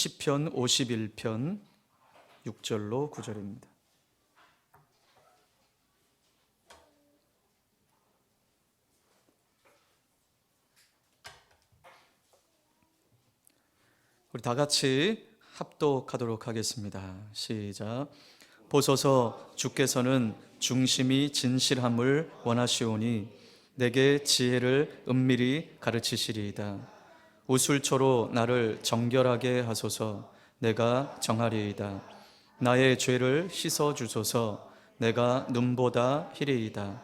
시편 51편 6절로 9절입니다. 우리 다 같이 합독하도록 하겠습니다. 시작. 보소서, 주께서는 중심이 진실함을 원하시오니 내게 지혜를 은밀히 가르치시리이다. 우술초로 나를 정결하게 하소서. 내가 정하리이다. 나의 죄를 씻어 주소서. 내가 눈보다 희리이다.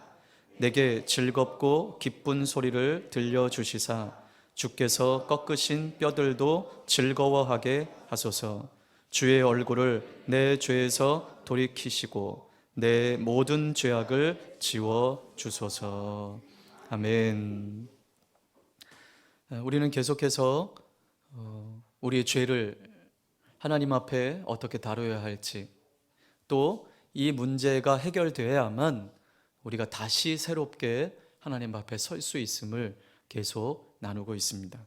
내게 즐겁고 기쁜 소리를 들려주시사 주께서 꺾으신 뼈들도 즐거워하게 하소서. 주의 얼굴을 내 죄에서 돌이키시고 내 모든 죄악을 지워 주소서. 아멘. 우리는 계속해서 우리의 죄를 하나님 앞에 어떻게 다뤄야 할지, 또 이 문제가 해결되어야만 우리가 다시 새롭게 하나님 앞에 설 수 있음을 계속 나누고 있습니다.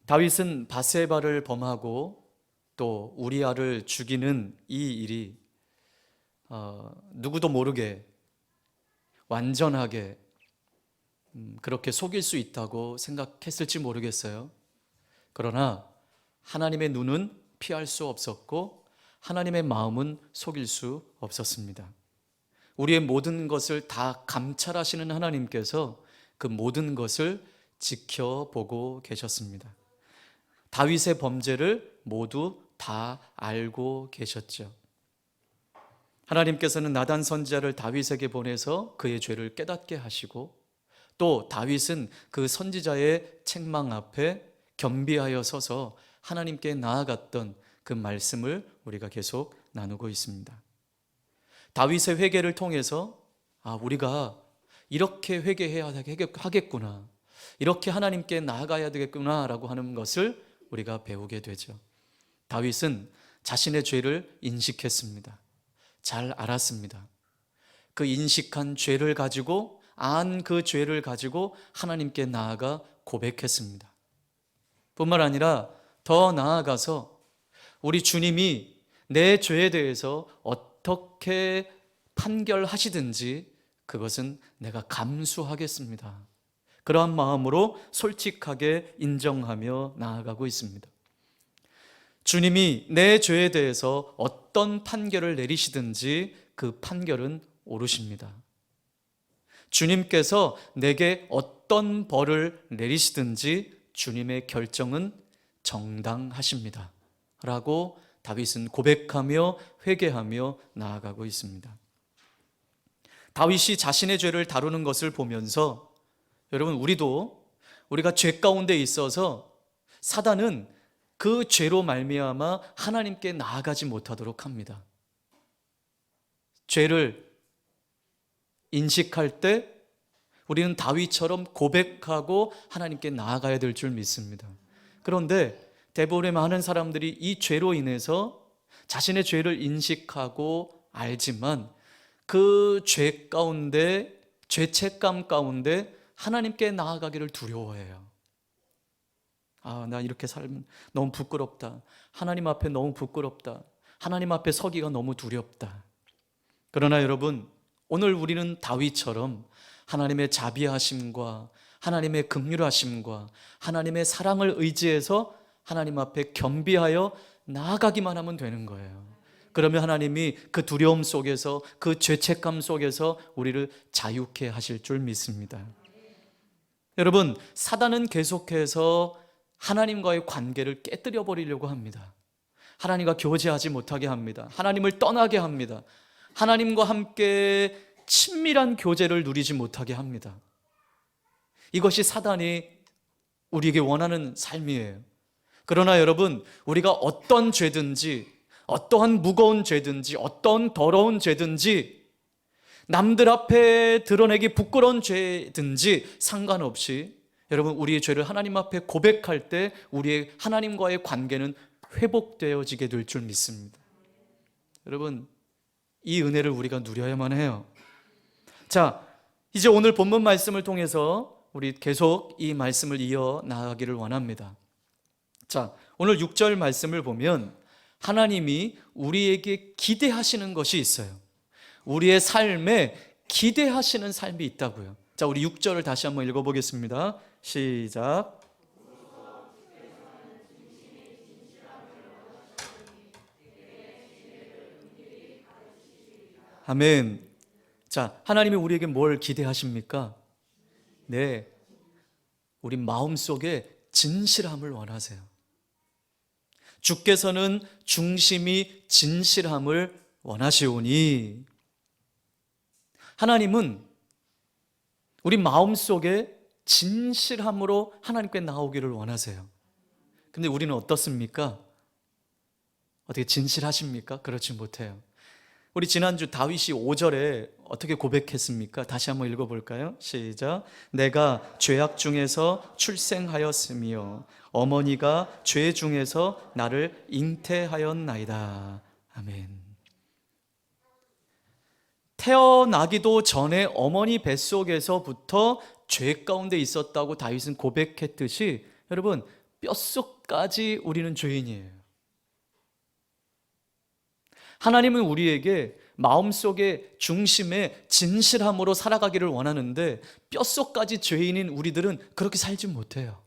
다윗은 밧세바를 범하고 또 우리아를 죽이는 이 일이 누구도 모르게 완전하게 그렇게 속일 수 있다고 생각했을지 모르겠어요. 그러나 하나님의 눈은 피할 수 없었고 하나님의 마음은 속일 수 없었습니다. 우리의 모든 것을 다 감찰하시는 하나님께서 그 모든 것을 지켜보고 계셨습니다. 다윗의 범죄를 모두 다 알고 계셨죠. 하나님께서는 나단 선지자를 다윗에게 보내서 그의 죄를 깨닫게 하시고, 또 다윗은 그 선지자의 책망 앞에 겸비하여 서서 하나님께 나아갔던 그 말씀을 우리가 계속 나누고 있습니다. 다윗의 회개를 통해서 우리가 이렇게 회개해야 하겠구나, 이렇게 하나님께 나아가야 되겠구나 라고 하는 것을 우리가 배우게 되죠. 다윗은 자신의 죄를 인식했습니다. 잘 알았습니다. 그 인식한 죄를 가지고, 안 그 죄를 가지고 하나님께 나아가 고백했습니다. 뿐만 아니라 더 나아가서 우리 주님이 내 죄에 대해서 어떻게 판결하시든지 그것은 내가 감수하겠습니다. 그러한 마음으로 솔직하게 인정하며 나아가고 있습니다. 주님이 내 죄에 대해서 어떤 판결을 내리시든지 그 판결은 옳으십니다. 주님께서 내게 어떤 벌을 내리시든지 주님의 결정은 정당하십니다 라고 다윗은 고백하며 회개하며 나아가고 있습니다. 다윗이 자신의 죄를 다루는 것을 보면서 여러분, 우리가 죄 가운데 있어서 사단은 그 죄로 말미암아 하나님께 나아가지 못하도록 합니다. 죄를 인식할 때 우리는 다윗처럼 고백하고 하나님께 나아가야 될 줄 믿습니다. 그런데 대부분의 많은 사람들이 이 죄로 인해서 자신의 죄를 인식하고 알지만 그 죄 가운데, 죄책감 가운데 하나님께 나아가기를 두려워해요. 나 이렇게 살면 너무 부끄럽다. 하나님 앞에 너무 부끄럽다. 하나님 앞에 서기가 너무 두렵다. 그러나 여러분, 오늘 우리는 다윗처럼 하나님의 자비하심과 하나님의 긍휼하심과 하나님의 사랑을 의지해서 하나님 앞에 겸비하여 나아가기만 하면 되는 거예요. 그러면 하나님이 그 두려움 속에서, 그 죄책감 속에서 우리를 자유케 하실 줄 믿습니다. 여러분, 사단은 계속해서 하나님과의 관계를 깨뜨려 버리려고 합니다. 하나님과 교제하지 못하게 합니다. 하나님을 떠나게 합니다. 하나님과 함께 친밀한 교제를 누리지 못하게 합니다. 이것이 사단이 우리에게 원하는 삶이에요. 그러나 여러분, 우리가 어떤 죄든지, 어떠한 무거운 죄든지, 어떤 더러운 죄든지, 남들 앞에 드러내기 부끄러운 죄든지 상관없이 여러분, 우리의 죄를 하나님 앞에 고백할 때 우리의 하나님과의 관계는 회복되어지게 될 줄 믿습니다. 여러분, 이 은혜를 우리가 누려야만 해요. 자, 이제 오늘 본문 말씀을 통해서 우리 계속 이 말씀을 이어 나가기를 원합니다. 자, 오늘 6절 말씀을 보면 하나님이 우리에게 기대하시는 것이 있어요. 우리의 삶에 기대하시는 삶이 있다고요. 자, 우리 6절을 다시 한번 읽어보겠습니다. 시작. 아멘. 자, 하나님이 우리에게 뭘 기대하십니까? 네, 우리 마음속에 진실함을 원하세요. 주께서는 중심이 진실함을 원하시오니, 하나님은 우리 마음속에 진실함으로 하나님께 나오기를 원하세요. 근데 우리는 어떻습니까? 어떻게 진실하십니까? 그렇지 못해요. 우리 지난주 다윗이 5절에 어떻게 고백했습니까? 다시 한번 읽어볼까요? 시작. 내가 죄악 중에서 출생하였으며 어머니가 죄 중에서 나를 잉태하였나이다. 아멘. 태어나기도 전에 어머니 뱃속에서부터 죄 가운데 있었다고 다윗은 고백했듯이, 여러분, 뼛속까지 우리는 죄인이에요. 하나님은 우리에게 마음속의 중심에 진실함으로 살아가기를 원하는데 뼛속까지 죄인인 우리들은 그렇게 살지 못해요.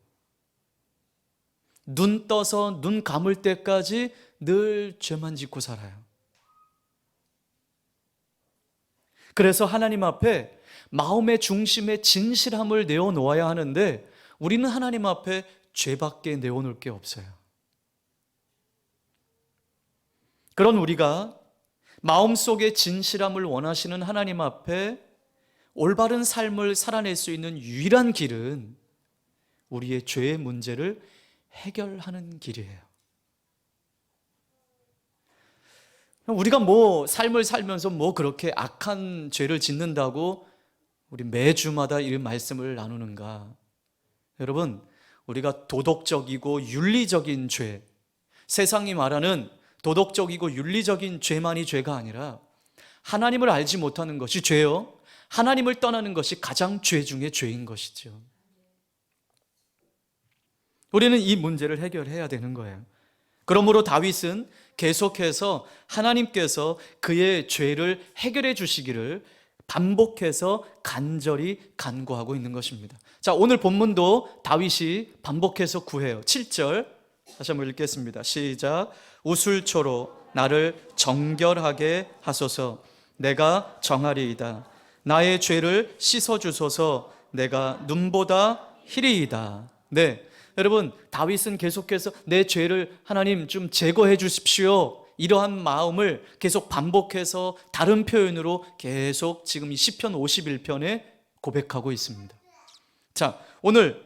눈 떠서 눈 감을 때까지 늘 죄만 짓고 살아요. 그래서 하나님 앞에 마음의 중심에 진실함을 내어놓아야 하는데 우리는 하나님 앞에 죄밖에 내어놓을 게 없어요. 그런 우리가 마음속의 진실함을 원하시는 하나님 앞에 올바른 삶을 살아낼 수 있는 유일한 길은 우리의 죄의 문제를 해결하는 길이에요. 우리가 삶을 살면서 그렇게 악한 죄를 짓는다고 우리 매주마다 이 말씀을 나누는가? 여러분, 우리가 도덕적이고 윤리적인 죄, 세상이 말하는 도덕적이고 윤리적인 죄만이 죄가 아니라 하나님을 알지 못하는 것이 죄요, 하나님을 떠나는 것이 가장 죄 중에 죄인 것이죠. 우리는 이 문제를 해결해야 되는 거예요. 그러므로 다윗은 계속해서 하나님께서 그의 죄를 해결해 주시기를 반복해서 간절히 간구하고 있는 것입니다. 자, 오늘 본문도 다윗이 반복해서 구해요. 7절 다시 한번 읽겠습니다. 시작. 우술초로 나를 정결하게 하소서. 내가 정하리이다. 나의 죄를 씻어주소서. 내가 눈보다 희리이다. 네, 여러분, 다윗은 계속해서 내 죄를 하나님 좀 제거해 주십시오, 이러한 마음을 계속 반복해서 다른 표현으로 계속 지금 이 시편 51편에 고백하고 있습니다. 자, 오늘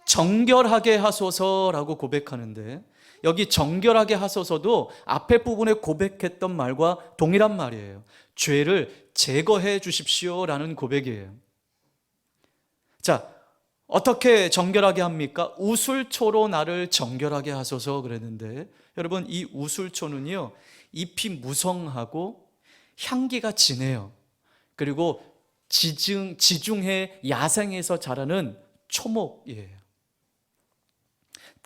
정결하게 하소서라고 고백하는데, 여기 정결하게 하소서도 앞에 부분에 고백했던 말과 동일한 말이에요. 죄를 제거해 주십시오라는 고백이에요. 자, 어떻게 정결하게 합니까? 우술초로 나를 정결하게 하소서 그랬는데, 여러분, 이 우술초는요, 잎이 무성하고 향기가 진해요. 그리고 지중해 야생에서 자라는 초목이에요.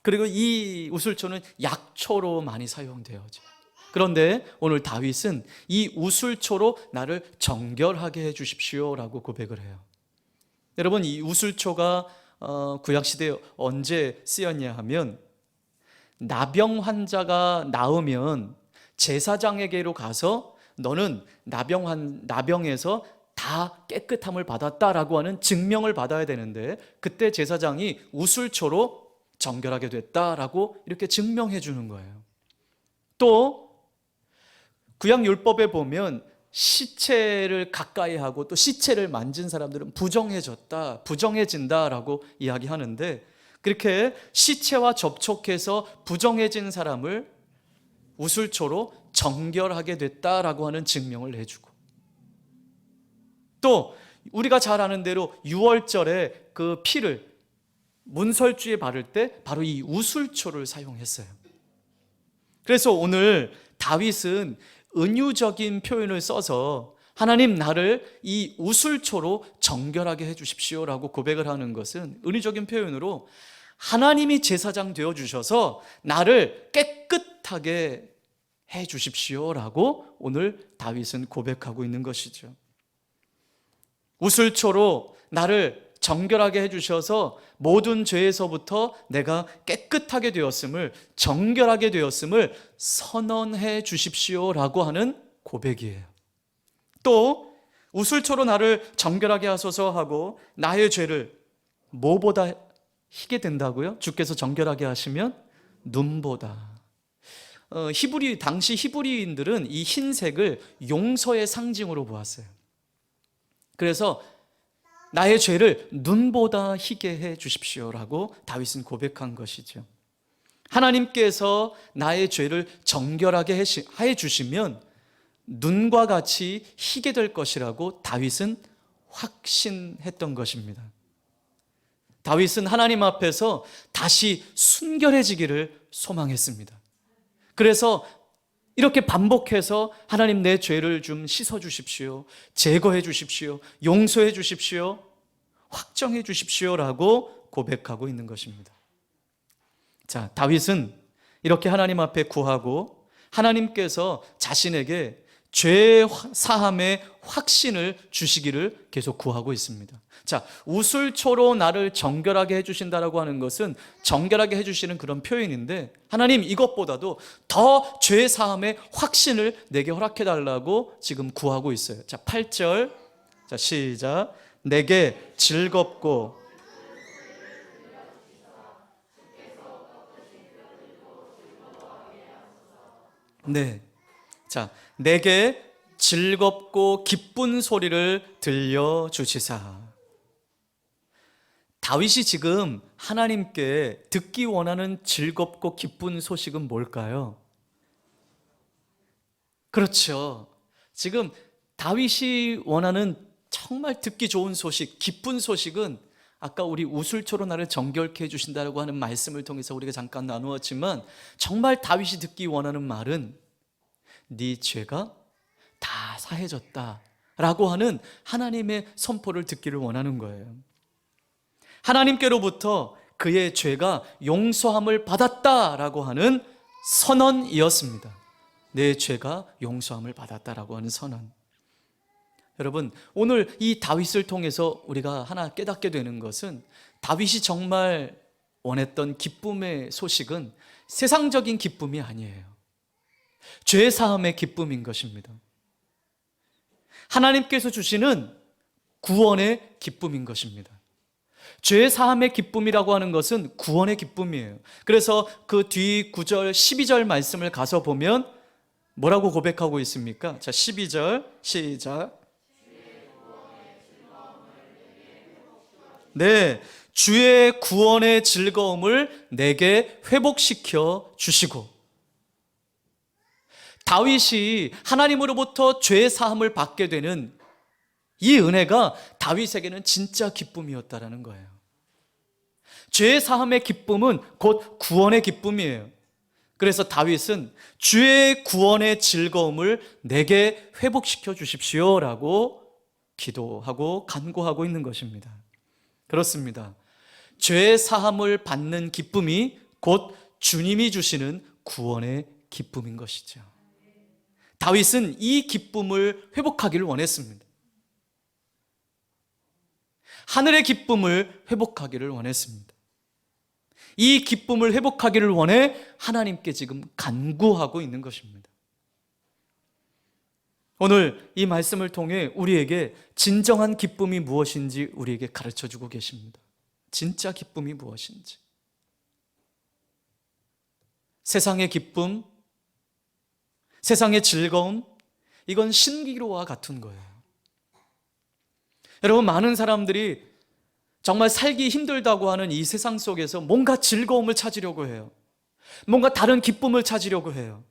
그리고 이 우술초는 약초로 많이 사용되어져요. 그런데 오늘 다윗은 이 우술초로 나를 정결하게 해 주십시오라고 고백을 해요. 여러분, 이 우술초가 구약시대에 언제 쓰였냐 하면, 나병 환자가 나으면 제사장에게로 가서 너는 나병에서 다 깨끗함을 받았다라고 하는 증명을 받아야 되는데, 그때 제사장이 우술초로 정결하게 됐다라고 이렇게 증명해 주는 거예요. 또 구약 율법에 보면 시체를 가까이 하고 또 시체를 만진 사람들은 부정해진다라고 이야기하는데, 그렇게 시체와 접촉해서 부정해진 사람을 우술초로 정결하게 됐다라고 하는 증명을 해주고, 또 우리가 잘 아는 대로 유월절에 그 피를 문설주에 바를 때 바로 이 우술초를 사용했어요. 그래서 오늘 다윗은 은유적인 표현을 써서 하나님, 나를 이 우술초로 정결하게 해 주십시오라고 고백을 하는 것은, 은유적인 표현으로 하나님이 제사장 되어 주셔서 나를 깨끗하게 해 주십시오라고 오늘 다윗은 고백하고 있는 것이죠. 우슬초로 나를 정결하게 해 주셔서 모든 죄에서부터 내가 깨끗하게 되었음을, 정결하게 되었음을 선언해 주십시오라고 하는 고백이에요. 또 우슬초로 나를 정결하게 하소서 하고 나의 죄를 뭐보다 희게 된다고요? 주께서 정결하게 하시면 눈보다. 당시 히브리인들은 이 흰색을 용서의 상징으로 보았어요. 그래서 나의 죄를 눈보다 희게 해 주십시오라고 다윗은 고백한 것이죠. 하나님께서 나의 죄를 정결하게 해 주시면 눈과 같이 희게 될 것이라고 다윗은 확신했던 것입니다. 다윗은 하나님 앞에서 다시 순결해지기를 소망했습니다. 그래서 이렇게 반복해서 하나님 내 죄를 좀 씻어 주십시오, 제거해 주십시오, 용서해 주십시오, 확정해 주십시오라고 고백하고 있는 것입니다. 자, 다윗은 이렇게 하나님 앞에 구하고 하나님께서 자신에게 죄 사함의 확신을 주시기를 계속 구하고 있습니다. 자, 우슬초로 나를 정결하게 해주신다라고 하는 것은 정결하게 해주시는 그런 표현인데, 하나님 이것보다도 더 죄 사함의 확신을 내게 허락해 달라고 지금 구하고 있어요. 자, 8절. 자, 시작. 내게 즐겁고 네. 자, 내게 즐겁고 기쁜 소리를 들려주시사. 다윗이 지금 하나님께 듣기 원하는 즐겁고 기쁜 소식은 뭘까요? 그렇죠. 지금 다윗이 원하는 정말 듣기 좋은 소식, 기쁜 소식은 아까 우리 우슬초로 나를 정결케 해주신다고 하는 말씀을 통해서 우리가 잠깐 나누었지만, 정말 다윗이 듣기 원하는 말은 네 죄가 다 사해졌다 라고 하는 하나님의 선포를 듣기를 원하는 거예요. 하나님께로부터 그의 죄가 용서함을 받았다라고 하는 선언이었습니다. 내 죄가 용서함을 받았다라고 하는 선언. 여러분, 오늘 이 다윗을 통해서 우리가 하나 깨닫게 되는 것은, 다윗이 정말 원했던 기쁨의 소식은 세상적인 기쁨이 아니에요. 죄 사함의 기쁨인 것입니다. 하나님께서 주시는 구원의 기쁨인 것입니다. 죄 사함의 기쁨이라고 하는 것은 구원의 기쁨이에요. 그래서 그 뒤 9절, 12절 말씀을 가서 보면 뭐라고 고백하고 있습니까? 자, 12절 시작. 네, 주의 구원의 즐거움을 내게 회복시켜 주시고. 다윗이 하나님으로부터 죄 사함을 받게 되는 이 은혜가 다윗에게는 진짜 기쁨이었다라는 거예요. 죄 사함의 기쁨은 곧 구원의 기쁨이에요. 그래서 다윗은 주의 구원의 즐거움을 내게 회복시켜 주십시오라고 기도하고 간구하고 있는 것입니다. 그렇습니다. 죄 사함을 받는 기쁨이 곧 주님이 주시는 구원의 기쁨인 것이죠. 다윗은 이 기쁨을 회복하기를 원했습니다. 하늘의 기쁨을 회복하기를 원했습니다. 이 기쁨을 회복하기를 원해 하나님께 지금 간구하고 있는 것입니다. 오늘 이 말씀을 통해 우리에게 진정한 기쁨이 무엇인지 우리에게 가르쳐주고 계십니다. 진짜 기쁨이 무엇인지. 세상의 기쁨, 세상의 즐거움, 이건 신기루와 같은 거예요. 여러분, 많은 사람들이 정말 살기 힘들다고 하는 이 세상 속에서 뭔가 즐거움을 찾으려고 해요. 뭔가 다른 기쁨을 찾으려고 해요.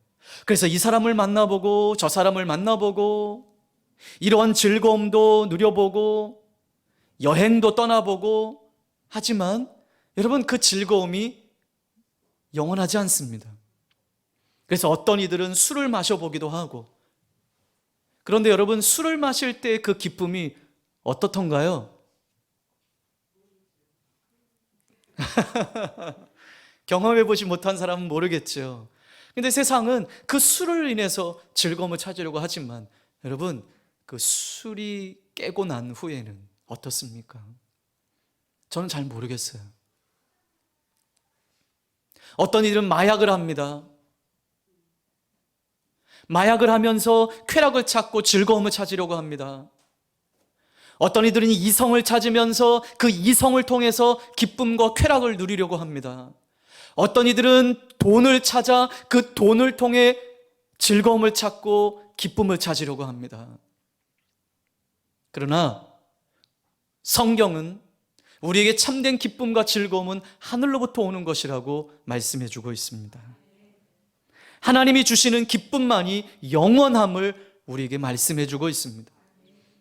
그래서 이 사람을 만나보고 저 사람을 만나보고 이러한 즐거움도 누려보고 여행도 떠나보고, 하지만 여러분, 그 즐거움이 영원하지 않습니다. 그래서 어떤 이들은 술을 마셔보기도 하고, 그런데 여러분, 술을 마실 때 그 기쁨이 어떻던가요? 경험해보지 못한 사람은 모르겠죠. 근데 세상은 그 술을 인해서 즐거움을 찾으려고 하지만 여러분, 그 술이 깨고 난 후에는 어떻습니까? 저는 잘 모르겠어요. 어떤 이들은 마약을 합니다. 마약을 하면서 쾌락을 찾고 즐거움을 찾으려고 합니다. 어떤 이들은 이성을 찾으면서 그 이성을 통해서 기쁨과 쾌락을 누리려고 합니다. 어떤 이들은 돈을 찾아 그 돈을 통해 즐거움을 찾고 기쁨을 찾으려고 합니다. 그러나 성경은 우리에게 참된 기쁨과 즐거움은 하늘로부터 오는 것이라고 말씀해 주고 있습니다. 하나님이 주시는 기쁨만이 영원함을 우리에게 말씀해 주고 있습니다.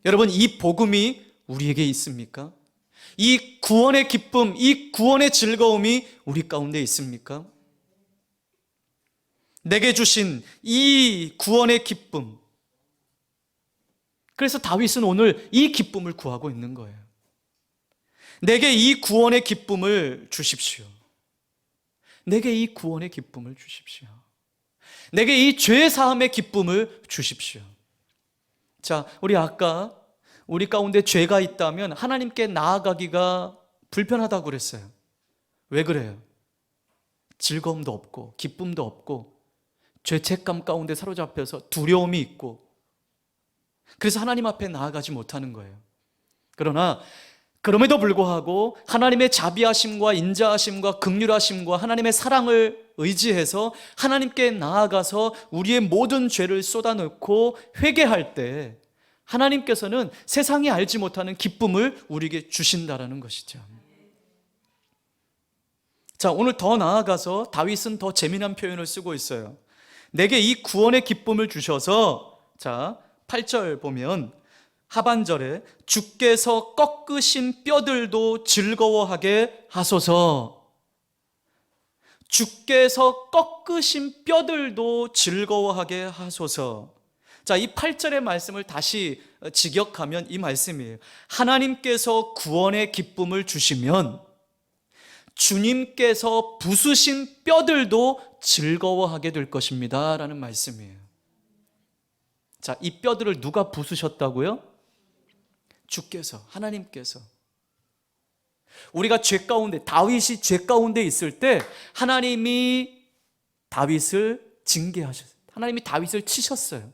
여러분, 이 복음이 우리에게 있습니까? 이 구원의 기쁨, 이 구원의 즐거움이 우리 가운데 있습니까? 내게 주신 이 구원의 기쁨, 그래서 다윗은 오늘 이 기쁨을 구하고 있는 거예요. 내게 이 구원의 기쁨을 주십시오. 내게 이 구원의 기쁨을 주십시오. 내게 이 죄 사함의 기쁨을 주십시오. 자, 우리 아까 우리 가운데 죄가 있다면 하나님께 나아가기가 불편하다고 그랬어요. 왜 그래요? 즐거움도 없고 기쁨도 없고 죄책감 가운데 사로잡혀서 두려움이 있고, 그래서 하나님 앞에 나아가지 못하는 거예요. 그러나 그럼에도 불구하고 하나님의 자비하심과 인자하심과 긍휼하심과 하나님의 사랑을 의지해서 하나님께 나아가서 우리의 모든 죄를 쏟아넣고 회개할 때 하나님께서는 세상이 알지 못하는 기쁨을 우리에게 주신다라는 것이죠. 자, 오늘 더 나아가서 다윗은 더 재미난 표현을 쓰고 있어요. 내게 이 구원의 기쁨을 주셔서, 자, 8절 보면 하반절에 주께서 꺾으신 뼈들도 즐거워하게 하소서. 주께서 꺾으신 뼈들도 즐거워하게 하소서. 자, 이 8절의 말씀을 다시 직역하면 이 말씀이에요. 하나님께서 구원의 기쁨을 주시면 주님께서 부수신 뼈들도 즐거워하게 될 것입니다 라는 말씀이에요. 자, 이 뼈들을 누가 부수셨다고요? 주께서, 하나님께서. 우리가 죄 가운데, 다윗이 죄 가운데 있을 때 하나님이 다윗을 징계하셨어요. 하나님이 다윗을 치셨어요.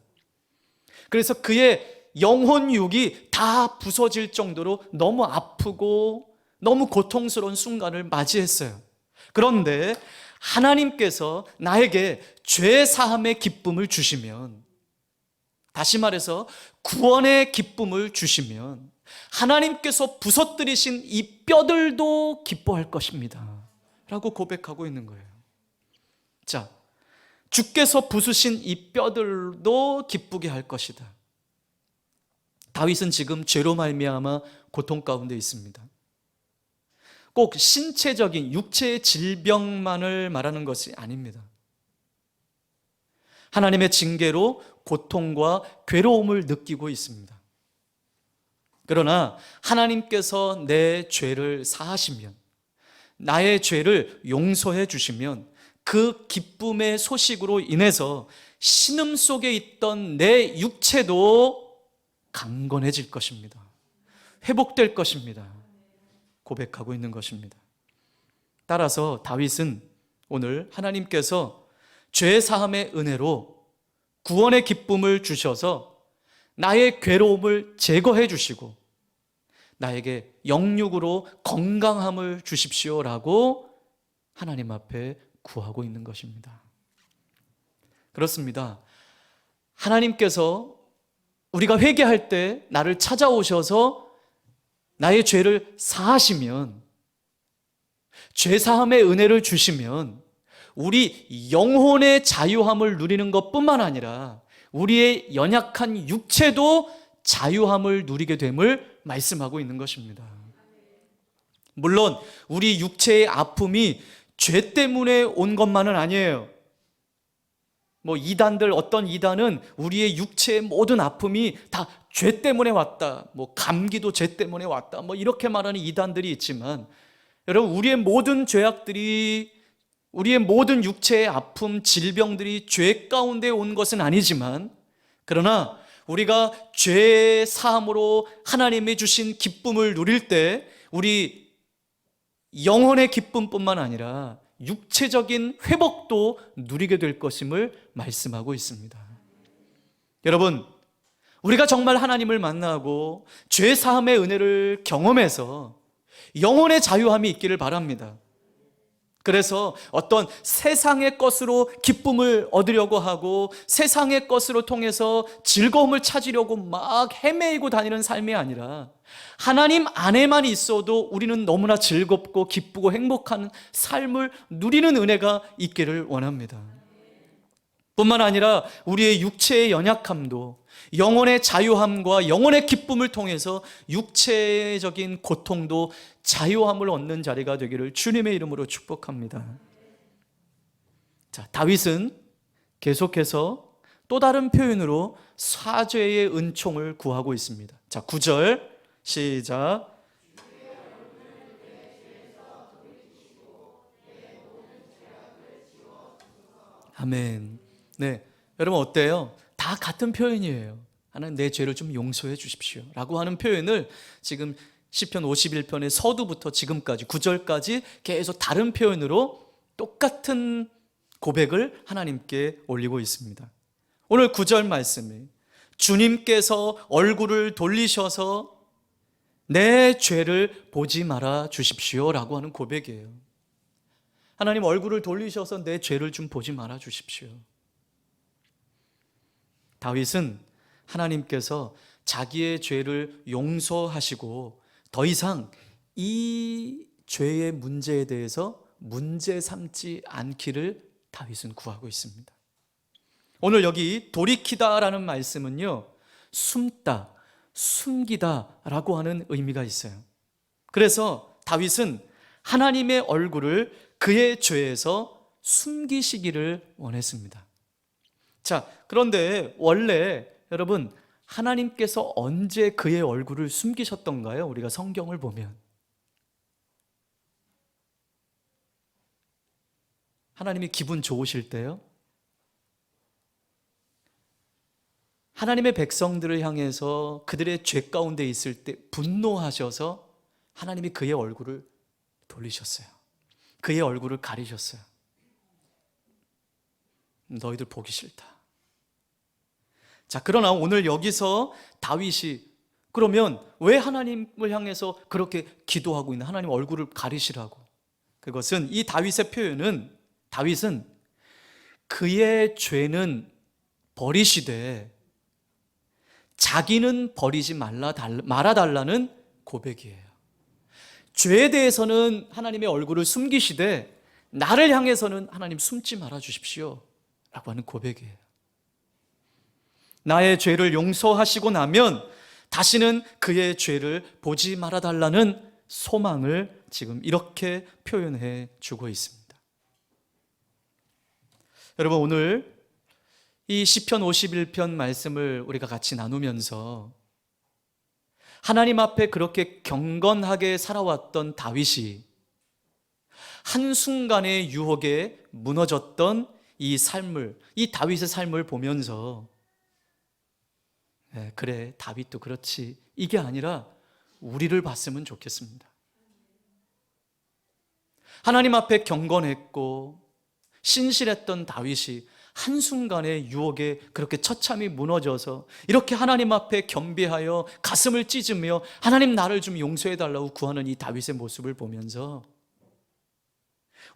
그래서 그의 영혼육이 다 부서질 정도로 너무 아프고 너무 고통스러운 순간을 맞이했어요. 그런데 하나님께서 나에게 죄 사함의 기쁨을 주시면, 다시 말해서 구원의 기쁨을 주시면 하나님께서 부서뜨리신 이 뼈들도 기뻐할 것입니다 라고 고백하고 있는 거예요. 자, 주께서 부수신 이 뼈들도 기쁘게 할 것이다. 다윗은 지금 죄로 말미암아 고통 가운데 있습니다. 꼭 신체적인 육체의 질병만을 말하는 것이 아닙니다. 하나님의 징계로 고통과 괴로움을 느끼고 있습니다. 그러나 하나님께서 내 죄를 사하시면, 나의 죄를 용서해 주시면 그 기쁨의 소식으로 인해서 신음 속에 있던 내 육체도 강건해질 것입니다. 회복될 것입니다. 고백하고 있는 것입니다. 따라서 다윗은 오늘 하나님께서 죄 사함의 은혜로 구원의 기쁨을 주셔서 나의 괴로움을 제거해 주시고 나에게 영육으로 건강함을 주십시오라고 하나님 앞에 구하고 있는 것입니다. 그렇습니다. 하나님께서 우리가 회개할 때 나를 찾아오셔서 나의 죄를 사하시면, 죄사함의 은혜를 주시면 우리 영혼의 자유함을 누리는 것뿐만 아니라 우리의 연약한 육체도 자유함을 누리게 됨을 말씀하고 있는 것입니다. 물론 우리 육체의 아픔이 죄 때문에 온 것만은 아니에요. 어떤 이단은 우리의 육체의 모든 아픔이 다 죄 때문에 왔다, 감기도 죄 때문에 왔다, 이렇게 말하는 이단들이 있지만, 여러분, 우리의 모든 죄악들이, 우리의 모든 육체의 아픔, 질병들이 죄 가운데 온 것은 아니지만, 그러나 우리가 죄의 사함으로 하나님이 주신 기쁨을 누릴 때 우리 영혼의 기쁨뿐만 아니라 육체적인 회복도 누리게 될 것임을 말씀하고 있습니다. 여러분, 우리가 정말 하나님을 만나고 죄 사함의 은혜를 경험해서 영혼의 자유함이 있기를 바랍니다. 그래서 어떤 세상의 것으로 기쁨을 얻으려고 하고 세상의 것으로 통해서 즐거움을 찾으려고 막 헤매이고 다니는 삶이 아니라 하나님 안에만 있어도 우리는 너무나 즐겁고 기쁘고 행복한 삶을 누리는 은혜가 있기를 원합니다. 뿐만 아니라 우리의 육체의 연약함도 영혼의 자유함과 영혼의 기쁨을 통해서 육체적인 고통도 자유함을 얻는 자리가 되기를 주님의 이름으로 축복합니다. 자, 다윗은 계속해서 또 다른 표현으로 사죄의 은총을 구하고 있습니다. 자, 9절 시작. 아멘. 네, 여러분 어때요? 다 같은 표현이에요. 하나님, 내 죄를 좀 용서해 주십시오 라고 하는 표현을 지금 시편 51편의 서두부터 지금까지 9절까지 계속 다른 표현으로 똑같은 고백을 하나님께 올리고 있습니다. 오늘 9절 말씀이 주님께서 얼굴을 돌리셔서 내 죄를 보지 말아 주십시오 라고 하는 고백이에요. 하나님, 얼굴을 돌리셔서 내 죄를 좀 보지 말아 주십시오. 다윗은 하나님께서 자기의 죄를 용서하시고 더 이상 이 죄의 문제에 대해서 문제 삼지 않기를 다윗은 구하고 있습니다. 오늘 여기 돌이키다라는 말씀은요, 숨다, 숨기다 라고 하는 의미가 있어요. 그래서 다윗은 하나님의 얼굴을 그의 죄에서 숨기시기를 원했습니다. 자, 그런데 원래 여러분, 하나님께서 언제 그의 얼굴을 숨기셨던가요? 우리가 성경을 보면 하나님이 기분 좋으실 때요, 하나님의 백성들을 향해서 그들의 죄 가운데 있을 때 분노하셔서 하나님이 그의 얼굴을 돌리셨어요. 그의 얼굴을 가리셨어요. 너희들 보기 싫다. 자, 그러나 오늘 여기서 다윗이 그러면 왜 하나님을 향해서 그렇게 기도하고 있는, 하나님 얼굴을 가리시라고? 그것은, 이 다윗의 표현은, 다윗은 그의 죄는 버리시되 자기는 버리지 말아달라는 고백이에요. 죄에 대해서는 하나님의 얼굴을 숨기시되 나를 향해서는 하나님 숨지 말아 주십시오 라고 하는 고백이에요. 나의 죄를 용서하시고 나면 다시는 그의 죄를 보지 말아달라는 소망을 지금 이렇게 표현해 주고 있습니다. 여러분, 오늘 이 시편 51편 말씀을 우리가 같이 나누면서 하나님 앞에 그렇게 경건하게 살아왔던 다윗이 한순간의 유혹에 무너졌던 이 삶을, 이 다윗의 삶을 보면서 그래, 다윗도 그렇지, 이게 아니라 우리를 봤으면 좋겠습니다. 하나님 앞에 경건했고 신실했던 다윗이 한순간에 유혹에 그렇게 처참히 무너져서 이렇게 하나님 앞에 겸비하여 가슴을 찢으며 하나님, 나를 좀 용서해달라고 구하는 이 다윗의 모습을 보면서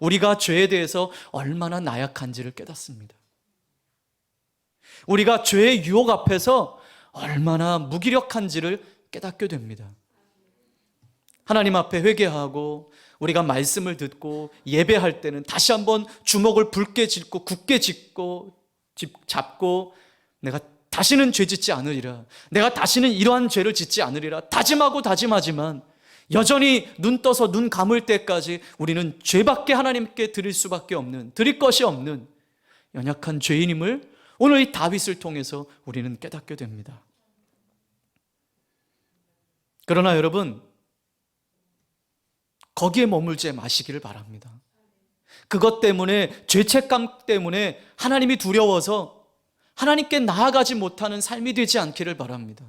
우리가 죄에 대해서 얼마나 나약한지를 깨닫습니다. 우리가 죄의 유혹 앞에서 얼마나 무기력한지를 깨닫게 됩니다. 하나님 앞에 회개하고 우리가 말씀을 듣고 예배할 때는 다시 한번 주먹을 붉게 짚고 굳게 잡고 내가 다시는 죄 짓지 않으리라, 내가 다시는 이러한 죄를 짓지 않으리라 다짐하고 다짐하지만 여전히 눈 떠서 눈 감을 때까지 우리는 죄밖에 하나님께 드릴 수밖에 없는, 드릴 것이 없는 연약한 죄인임을 오늘 이 다윗을 통해서 우리는 깨닫게 됩니다. 그러나 여러분, 거기에 머물지 마시기를 바랍니다. 그것 때문에, 죄책감 때문에 하나님이 두려워서 하나님께 나아가지 못하는 삶이 되지 않기를 바랍니다.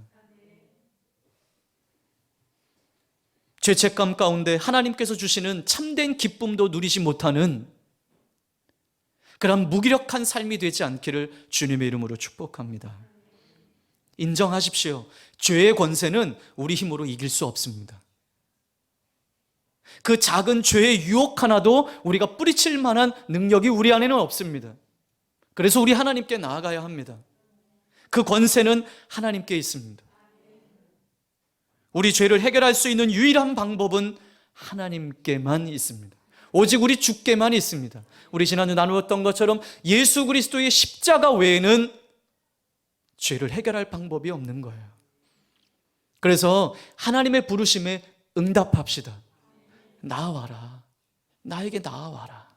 죄책감 가운데 하나님께서 주시는 참된 기쁨도 누리지 못하는 그런 무기력한 삶이 되지 않기를 주님의 이름으로 축복합니다. 인정하십시오. 죄의 권세는 우리 힘으로 이길 수 없습니다. 그 작은 죄의 유혹 하나도 우리가 뿌리칠 만한 능력이 우리 안에는 없습니다. 그래서 우리 하나님께 나아가야 합니다. 그 권세는 하나님께 있습니다. 우리 죄를 해결할 수 있는 유일한 방법은 하나님께만 있습니다. 오직 우리 주께만 있습니다. 우리 지난주 나누었던 것처럼 예수 그리스도의 십자가 외에는 죄를 해결할 방법이 없는 거예요. 그래서 하나님의 부르심에 응답합시다. 나아와라. 나에게 나아와라.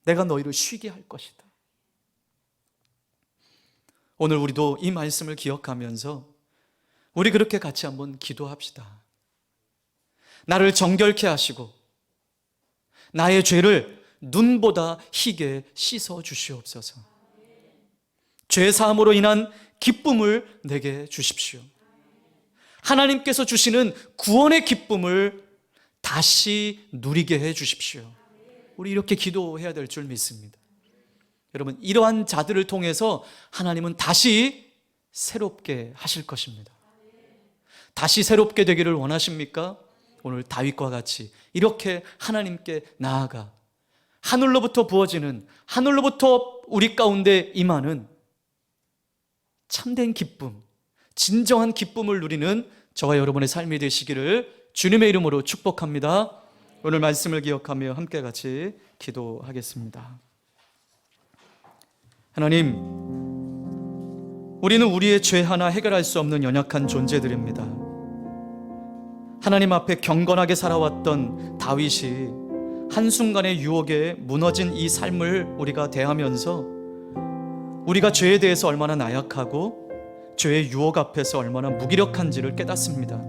내가 너희를 쉬게 할 것이다. 오늘 우리도 이 말씀을 기억하면서 우리 그렇게 같이 한번 기도합시다. 나를 정결케 하시고 나의 죄를 눈보다 희게 씻어 주시옵소서. 죄 사함으로 인한 기쁨을 내게 주십시오. 하나님께서 주시는 구원의 기쁨을 다시 누리게 해 주십시오. 우리 이렇게 기도해야 될 줄 믿습니다. 여러분, 이러한 자들을 통해서 하나님은 다시 새롭게 하실 것입니다. 다시 새롭게 되기를 원하십니까? 오늘 다윗과 같이 이렇게 하나님께 나아가 하늘로부터 부어지는, 하늘로부터 우리 가운데 임하는 참된 기쁨, 진정한 기쁨을 누리는 저와 여러분의 삶이 되시기를 주님의 이름으로 축복합니다. 오늘 말씀을 기억하며 함께 같이 기도하겠습니다. 하나님, 우리는 우리의 죄 하나 해결할 수 없는 연약한 존재들입니다. 하나님 앞에 경건하게 살아왔던 다윗이 한순간의 유혹에 무너진 이 삶을 우리가 대하면서 우리가 죄에 대해서 얼마나 나약하고 죄의 유혹 앞에서 얼마나 무기력한지를 깨닫습니다.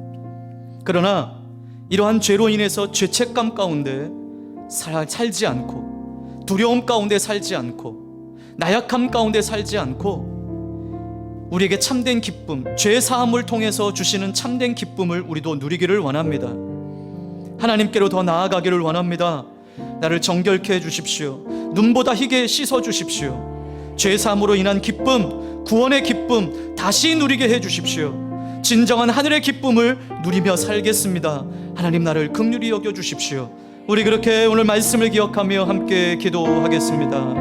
그러나 이러한 죄로 인해서 죄책감 가운데 살지 않고, 두려움 가운데 살지 않고, 나약함 가운데 살지 않고 우리에게 참된 기쁨, 죄 사함을 통해서 주시는 참된 기쁨을 우리도 누리기를 원합니다. 하나님께로 더 나아가기를 원합니다. 나를 정결케 해주십시오. 눈보다 희게 씻어주십시오. 죄 사함으로 인한 기쁨, 구원의 기쁨 다시 누리게 해주십시오. 진정한 하늘의 기쁨을 누리며 살겠습니다. 하나님, 나를 긍휼히 여겨주십시오. 우리 그렇게 오늘 말씀을 기억하며 함께 기도하겠습니다.